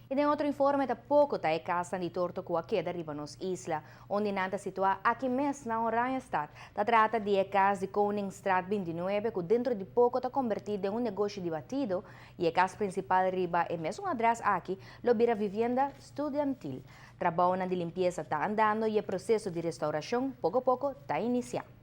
E em outro informe, há pouco está a casa de Torto com a queda arriba nos isla, onde nanta situa aqui mesmo na Oranjestad. Se trata de a casa de Koningsstraat 29, que dentro de pouco está convertida em um negócio de batido, e a casa principal arriba é mesmo um address aqui, lobira vivenda estudantil. Trabalho de limpeza está andando e o processo de restauração, pouco a pouco, está iniciando.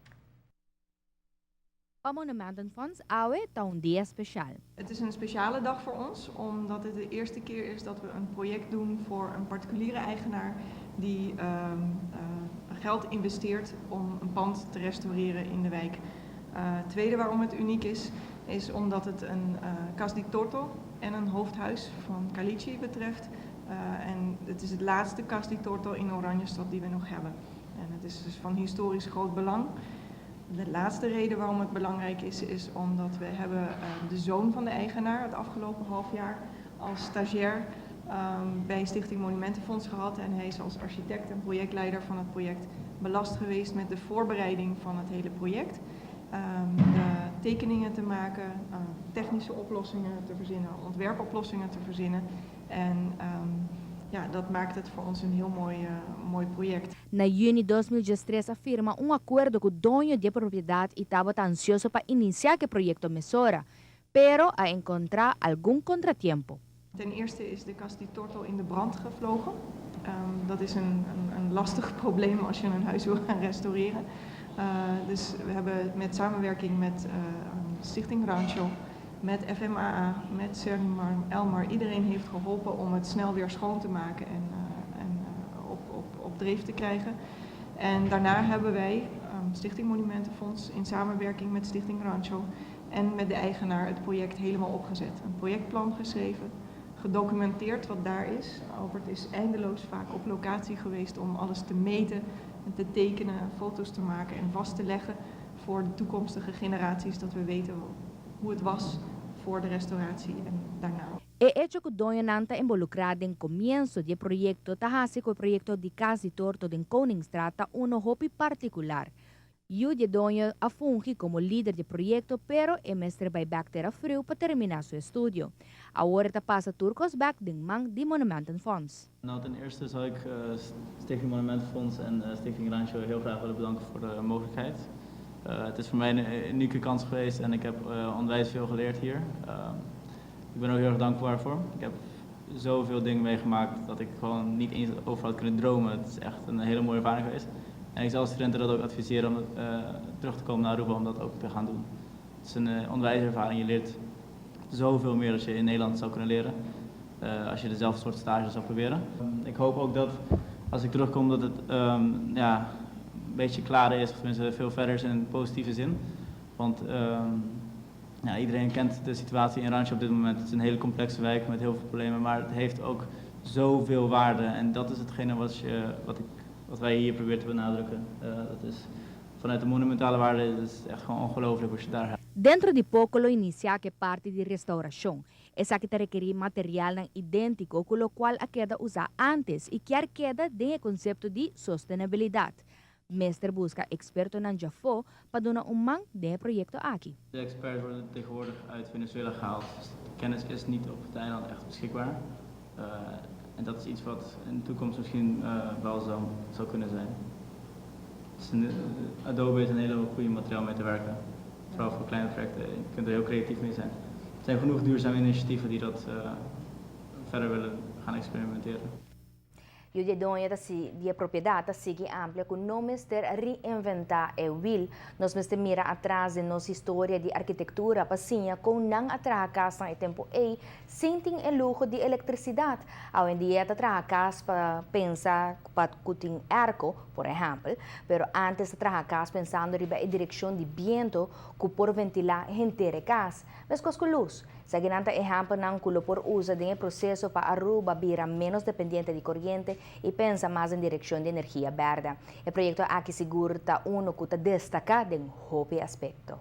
O Monumentenfonds Awe está dia especial. Het is een speciale dag voor ons, omdat het de eerste keer is dat we een project doen voor een particuliere eigenaar die geld investeert om een pand te restaureren in de wijk. Het tweede waarom het uniek is omdat het een Casa di Torto en een hoofdhuis van Calicci betreft. En het is het laatste Casa di Torto in Oranjestad die we nog hebben. En het is dus van historisch groot belang. De laatste reden waarom het belangrijk is omdat we hebben de zoon van de eigenaar het afgelopen half jaar als stagiair bij Stichting Monumentenfonds gehad. En hij is als architect en projectleider van het project belast geweest met de voorbereiding van het hele project. De tekeningen te maken, technische oplossingen te verzinnen, ontwerpoplossingen te verzinnen. En ja, dat maakt het voor ons een heel mooi project. Na Juni 2013 afirma acordo com o dono de propriedade e estava ansioso para iniciar o projeto Mesora, pero a encontrar algum contratiempo. Ten eerste is de Casa di Torto in de brand gevlogen. Dat is een lastig probleem als je een huis wil gaan restaureren. Dus we hebben met samenwerking met Stichting Rancho, met FMAA, met Cernimar, Elmar, iedereen heeft geholpen om het snel weer schoon te maken en op dreef te krijgen. En daarna hebben wij, Stichting Monumentenfonds, in samenwerking met Stichting Rancho en met de eigenaar het project helemaal opgezet. Een projectplan geschreven, gedocumenteerd wat daar is. Albert is eindeloos vaak op locatie geweest om alles te meten en te tekenen, foto's te maken en vast te leggen voor de toekomstige generaties, dat we weten hoe het was voor de restauratie en daarna. E hecho que o dono nanta involucrado em comienzo do projeto tahasi com o projeto de Casa di Torto de Koningsstraat um hobby particular. E o dono a fungi como líder do projeto, pero é mestre bij Bactera Fru para terminar seu estudo. Agora está passa turcos back de man de Monumentenfonds. Nou, ten eerste zou ik Stichting Monumentenfonds en Stichting Rancho heel graag willen bedanken voor de mogelijkheid. Het is voor mij een unieke kans geweest en ik heb onwijs veel geleerd hier. Ik ben ook heel erg dankbaar voor. Ik heb zoveel dingen meegemaakt dat ik gewoon niet eens over had kunnen dromen. Het is echt een hele mooie ervaring geweest. En ik zal studenten dat ook adviseren om terug te komen naar Aruba om dat ook te gaan doen. Het is een onwijs ervaring. Je leert zoveel meer als je in Nederland zou kunnen leren. Als je dezelfde soort stage zou proberen. Ik hoop ook dat als ik terugkom dat het een beetje klaar is, of tenminste veel verder is in een positieve zin. Want ja, iedereen kent de situatie in Rancho op dit moment. Het is een hele complexe wijk met heel veel problemen, maar het heeft ook zoveel waarde. En dat is hetgene wat wij hier proberen te benadrukken. Dat is vanuit de monumentale waarde, dat is echt gewoon ongelooflijk als je daar hebt. Dentro de pouco lo inicia que parte de restauração. Essa que te requerir material idêntico com o qual a queda usa antes e que a queda tem o conceito de sustentabilidade. Meester busca experto na Jafo para doen een man de projecto aqui. De experts worden tegenwoordig uit Venezuela gehaald. Dus de kennis is niet op het eiland echt beschikbaar. En dat is iets wat in de toekomst misschien wel zou kunnen zijn. Dus Adobe is een hele goede materiaal mee te werken. Vooral voor kleine projecten. Je kunt er heel creatief mee zijn. Er zijn genoeg duurzame initiatieven die dat verder willen gaan experimenteren. E o dono de propriedade sigue ampla com nomes de reinventar e will. Nós mesmo mira atrás de nossa história de arquitetura passinha com não atrair casa em tempo e sentem o luxo de eletricidade. Ao em dia atrair casa para pensar para cutin arco, por exemplo, pero antes atrair casa pensando riba a direção de vento que por ventilar inteira casa. Mas com luz. Sa ginanta exemplo ng kulo por usa de processo para Aruba vira menos dependiente de corriente e pensa mais em direção de energia verde. O projeto aqui segura uno que destaca de um hobby aspecto.